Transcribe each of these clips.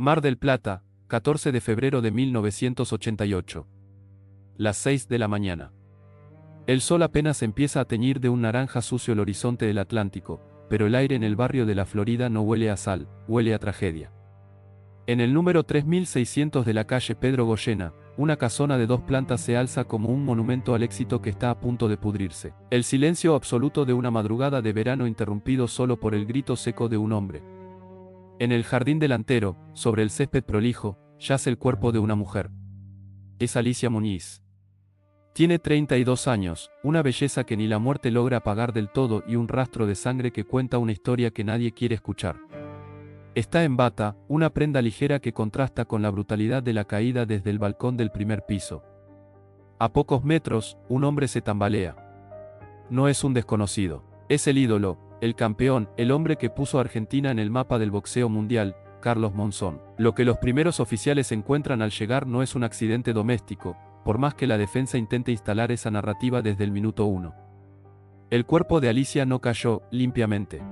Mar del Plata, 14 de febrero de 1988. Las 6 de la mañana. El sol apenas empieza a teñir de un naranja sucio el horizonte del Atlántico, pero el aire en el barrio de la Florida no huele a sal, huele a tragedia. En el número 3600 de la calle Pedro Goyena, una casona de 2 plantas se alza como un monumento al éxito que está a punto de pudrirse. El silencio absoluto de una madrugada de verano interrumpido solo por el grito seco de un hombre. En el jardín delantero, sobre el césped prolijo, yace el cuerpo de una mujer. Es Alicia Muñiz. Tiene 32 años, una belleza que ni la muerte logra apagar del todo y un rastro de sangre que cuenta una historia que nadie quiere escuchar. Está en bata, una prenda ligera que contrasta con la brutalidad de la caída desde el balcón del primer piso. A pocos metros, un hombre se tambalea. No es un desconocido, es el ídolo, el campeón, el hombre que puso a Argentina en el mapa del boxeo mundial, Carlos Monzón. Lo que los primeros oficiales encuentran al llegar no es un accidente doméstico, por más que la defensa intente instalar esa narrativa desde el minuto 1. El cuerpo de Alicia no cayó limpiamente.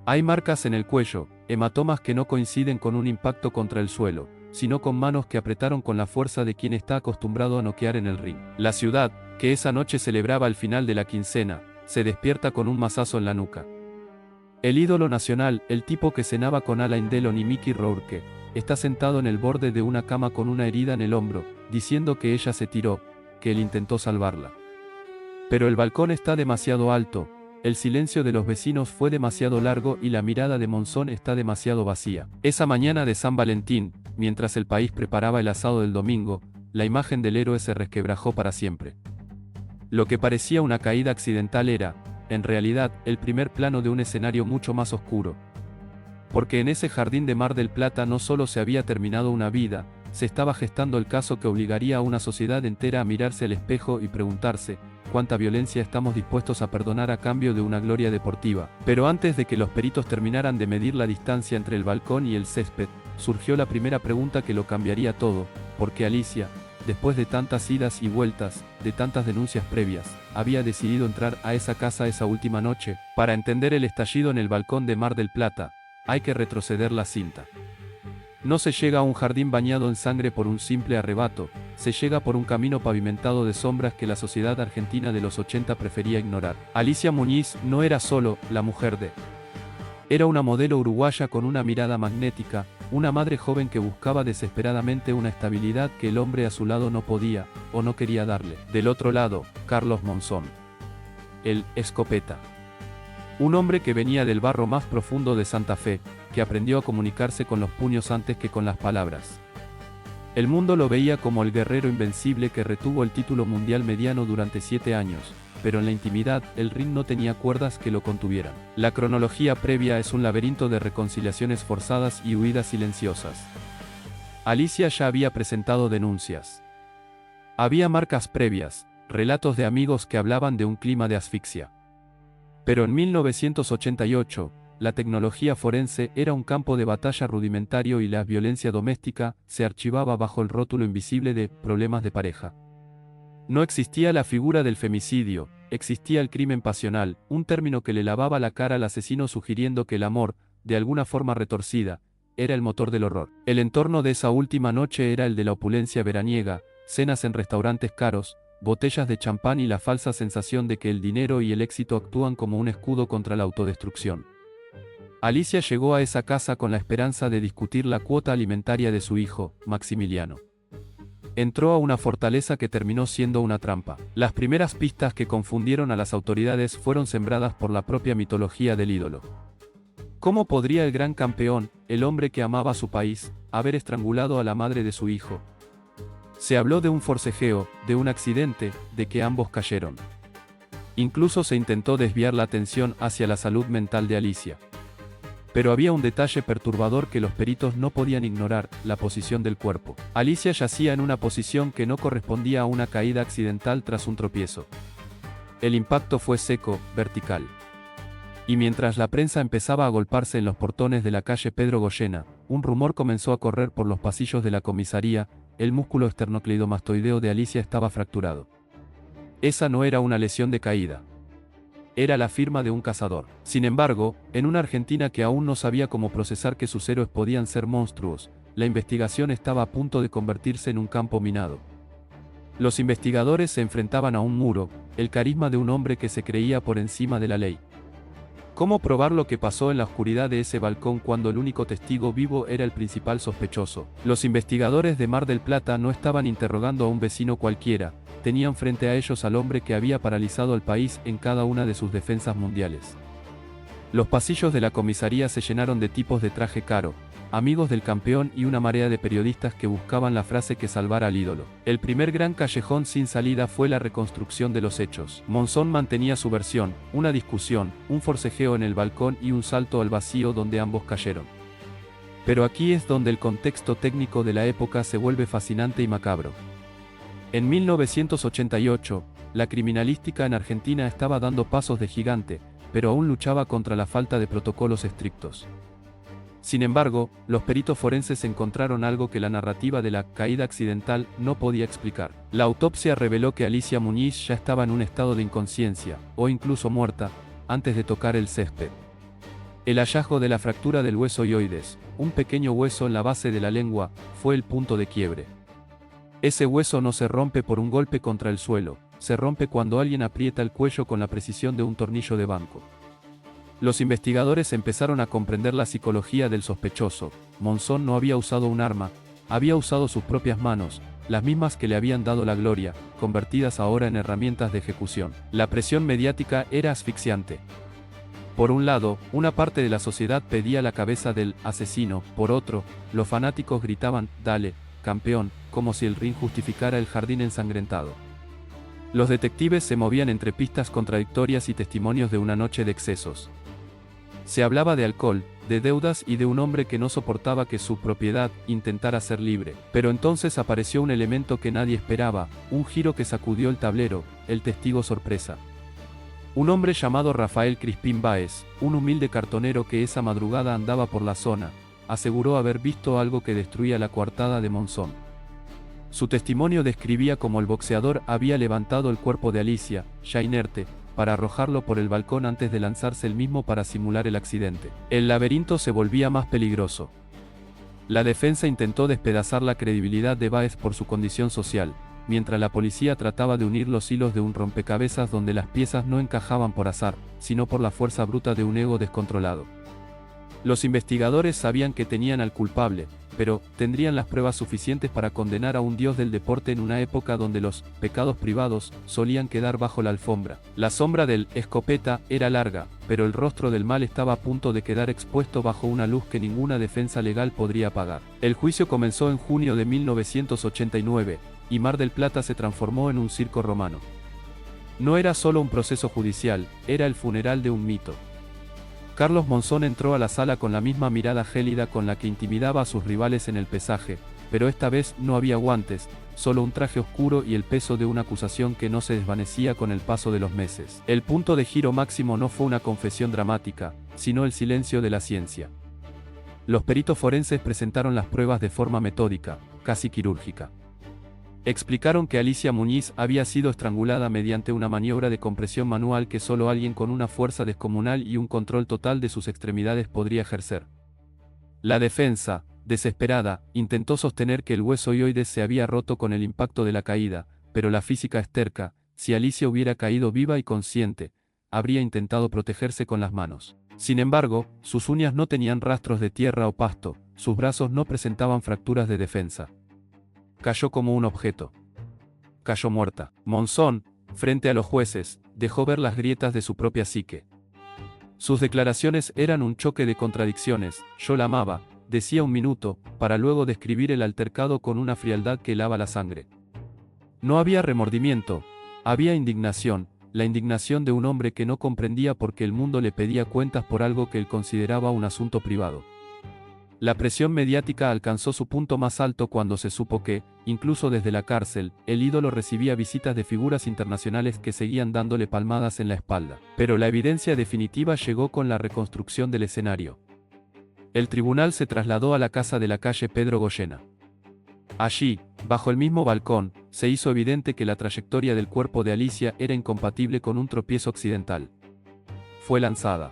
Hay marcas en el cuello, hematomas que no coinciden con un impacto contra el suelo, sino con manos que apretaron con la fuerza de quien está acostumbrado a noquear en el ring. La ciudad, que esa noche celebraba el final de la quincena, se despierta con un mazazo en la nuca. El ídolo nacional, el tipo que cenaba con Alain Delon y Mickey Rourke, está sentado en el borde de una cama con una herida en el hombro, diciendo que ella se tiró, que él intentó salvarla. Pero el balcón está demasiado alto, el silencio de los vecinos fue demasiado largo y la mirada de Monzón está demasiado vacía. Esa mañana de San Valentín, mientras el país preparaba el asado del domingo, la imagen del héroe se resquebrajó para siempre. Lo que parecía una caída accidental era, en realidad, el primer plano de un escenario mucho más oscuro. Porque en ese jardín de Mar del Plata no solo se había terminado una vida, se estaba gestando el caso que obligaría a una sociedad entera a mirarse al espejo y preguntarse, ¿cuánta violencia estamos dispuestos a perdonar a cambio de una gloria deportiva? Pero antes de que los peritos terminaran de medir la distancia entre el balcón y el césped, surgió la primera pregunta que lo cambiaría todo, ¿por qué Alicia, después de tantas idas y vueltas, de tantas denuncias previas, había decidido entrar a esa casa esa última noche? Para entender el estallido en el balcón de Mar del Plata, hay que retroceder la cinta. No se llega a un jardín bañado en sangre por un simple arrebato, se llega por un camino pavimentado de sombras que la sociedad argentina de los 80 prefería ignorar. Alicia Muñiz no era solo la mujer de. Era una modelo uruguaya con una mirada magnética, una madre joven que buscaba desesperadamente una estabilidad que el hombre a su lado no podía, o no quería darle. Del otro lado, Carlos Monzón. El escopeta. Un hombre que venía del barro más profundo de Santa Fe, que aprendió a comunicarse con los puños antes que con las palabras. El mundo lo veía como el guerrero invencible que retuvo el título mundial mediano durante 7 años, pero en la intimidad, el ring no tenía cuerdas que lo contuvieran. La cronología previa es un laberinto de reconciliaciones forzadas y huidas silenciosas. Alicia ya había presentado denuncias. Había marcas previas, relatos de amigos que hablaban de un clima de asfixia. Pero en 1988, la tecnología forense era un campo de batalla rudimentario y la violencia doméstica se archivaba bajo el rótulo invisible de problemas de pareja. No existía la figura del femicidio, existía el crimen pasional, un término que le lavaba la cara al asesino sugiriendo que el amor, de alguna forma retorcida, era el motor del horror. El entorno de esa última noche era el de la opulencia veraniega, cenas en restaurantes caros, botellas de champán y la falsa sensación de que el dinero y el éxito actúan como un escudo contra la autodestrucción. Alicia llegó a esa casa con la esperanza de discutir la cuota alimentaria de su hijo, Maximiliano. Entró a una fortaleza que terminó siendo una trampa. Las primeras pistas que confundieron a las autoridades fueron sembradas por la propia mitología del ídolo. ¿Cómo podría el gran campeón, el hombre que amaba a su país, haber estrangulado a la madre de su hijo? Se habló de un forcejeo, de un accidente, de que ambos cayeron. Incluso se intentó desviar la atención hacia la salud mental de Alicia. Pero había un detalle perturbador que los peritos no podían ignorar, la posición del cuerpo. Alicia yacía en una posición que no correspondía a una caída accidental tras un tropiezo. El impacto fue seco, vertical. Y mientras la prensa empezaba a agolparse en los portones de la calle Pedro Goyena, un rumor comenzó a correr por los pasillos de la comisaría: el músculo esternocleidomastoideo de Alicia estaba fracturado. Esa no era una lesión de caída. era la firma de un cazador. Sin embargo, en una Argentina que aún no sabía cómo procesar que sus héroes podían ser monstruos, la investigación estaba a punto de convertirse en un campo minado. Los investigadores se enfrentaban a un muro, el carisma de un hombre que se creía por encima de la ley. ¿Cómo probar lo que pasó en la oscuridad de ese balcón cuando el único testigo vivo era el principal sospechoso? Los investigadores de Mar del Plata no estaban interrogando a un vecino cualquiera, tenían frente a ellos al hombre que había paralizado al país en cada una de sus defensas mundiales. Los pasillos de la comisaría se llenaron de tipos de traje caro, amigos del campeón y una marea de periodistas que buscaban la frase que salvara al ídolo. El primer gran callejón sin salida fue la reconstrucción de los hechos. Monzón mantenía su versión, una discusión, un forcejeo en el balcón y un salto al vacío donde ambos cayeron. Pero aquí es donde el contexto técnico de la época se vuelve fascinante y macabro. En 1988, la criminalística en Argentina estaba dando pasos de gigante, pero aún luchaba contra la falta de protocolos estrictos. Sin embargo, los peritos forenses encontraron algo que la narrativa de la caída accidental no podía explicar. La autopsia reveló que Alicia Muñiz ya estaba en un estado de inconsciencia, o incluso muerta, antes de tocar el césped. El hallazgo de la fractura del hueso ioides, un pequeño hueso en la base de la lengua, fue el punto de quiebre. Ese hueso no se rompe por un golpe contra el suelo, se rompe cuando alguien aprieta el cuello con la precisión de un tornillo de banco. Los investigadores empezaron a comprender la psicología del sospechoso. Monzón no había usado un arma, había usado sus propias manos, las mismas que le habían dado la gloria, convertidas ahora en herramientas de ejecución. La presión mediática era asfixiante. Por un lado, una parte de la sociedad pedía la cabeza del asesino, por otro, los fanáticos gritaban, «Dale, campeón», como si el ring justificara el jardín ensangrentado. Los detectives se movían entre pistas contradictorias y testimonios de una noche de excesos. Se hablaba de alcohol, de deudas y de un hombre que no soportaba que su propiedad intentara ser libre. Pero entonces apareció un elemento que nadie esperaba, un giro que sacudió el tablero, el testigo sorpresa. Un hombre llamado Rafael Crispín Báez, un humilde cartonero que esa madrugada andaba por la zona, aseguró haber visto algo que destruía la coartada de Monzón. Su testimonio describía cómo el boxeador había levantado el cuerpo de Alicia, ya inerte, para arrojarlo por el balcón antes de lanzarse él mismo para simular el accidente. El laberinto se volvía más peligroso. La defensa intentó despedazar la credibilidad de Báez por su condición social, mientras la policía trataba de unir los hilos de un rompecabezas donde las piezas no encajaban por azar, sino por la fuerza bruta de un ego descontrolado. Los investigadores sabían que tenían al culpable, pero tendrían las pruebas suficientes para condenar a un dios del deporte en una época donde los pecados privados solían quedar bajo la alfombra. La sombra del escopeta era larga, pero el rostro del mal estaba a punto de quedar expuesto bajo una luz que ninguna defensa legal podría apagar. El juicio comenzó en junio de 1989, y Mar del Plata se transformó en un circo romano. No era solo un proceso judicial, era el funeral de un mito. Carlos Monzón entró a la sala con la misma mirada gélida con la que intimidaba a sus rivales en el pesaje, pero esta vez no había guantes, solo un traje oscuro y el peso de una acusación que no se desvanecía con el paso de los meses. El punto de giro máximo no fue una confesión dramática, sino el silencio de la ciencia. Los peritos forenses presentaron las pruebas de forma metódica, casi quirúrgica. Explicaron que Alicia Muñiz había sido estrangulada mediante una maniobra de compresión manual que solo alguien con una fuerza descomunal y un control total de sus extremidades podría ejercer. La defensa, desesperada, intentó sostener que el hueso ioides se había roto con el impacto de la caída, pero la física es terca. Si Alicia hubiera caído viva y consciente, habría intentado protegerse con las manos. Sin embargo, sus uñas no tenían rastros de tierra o pasto, sus brazos no presentaban fracturas de defensa. Cayó como un objeto. Cayó muerta. Monzón, frente a los jueces, dejó ver las grietas de su propia psique. Sus declaraciones eran un choque de contradicciones. Yo la amaba, decía un minuto, para luego describir el altercado con una frialdad que helaba la sangre. No había remordimiento, había indignación, la indignación de un hombre que no comprendía por qué el mundo le pedía cuentas por algo que él consideraba un asunto privado. La presión mediática alcanzó su punto más alto cuando se supo que, incluso desde la cárcel, el ídolo recibía visitas de figuras internacionales que seguían dándole palmadas en la espalda. Pero la evidencia definitiva llegó con la reconstrucción del escenario. El tribunal se trasladó a la casa de la calle Pedro Goyena. Allí, bajo el mismo balcón, se hizo evidente que la trayectoria del cuerpo de Alicia era incompatible con un tropiezo accidental. fue lanzada.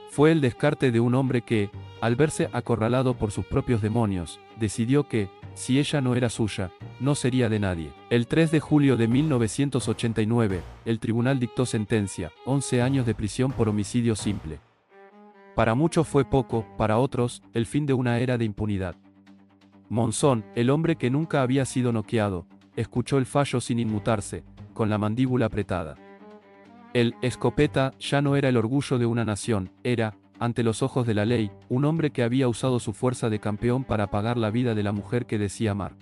Fue el descarte de un hombre que, al verse acorralado por sus propios demonios, decidió que, si ella no era suya, no sería de nadie. El 3 de julio de 1989, el tribunal dictó sentencia, 11 años de prisión por homicidio simple. Para muchos fue poco, para otros, el fin de una era de impunidad. Monzón, el hombre que nunca había sido noqueado, escuchó el fallo sin inmutarse, con la mandíbula apretada. El escopeta ya no era el orgullo de una nación, era, ante los ojos de la ley, un hombre que había usado su fuerza de campeón para pagar la vida de la mujer que decía amar.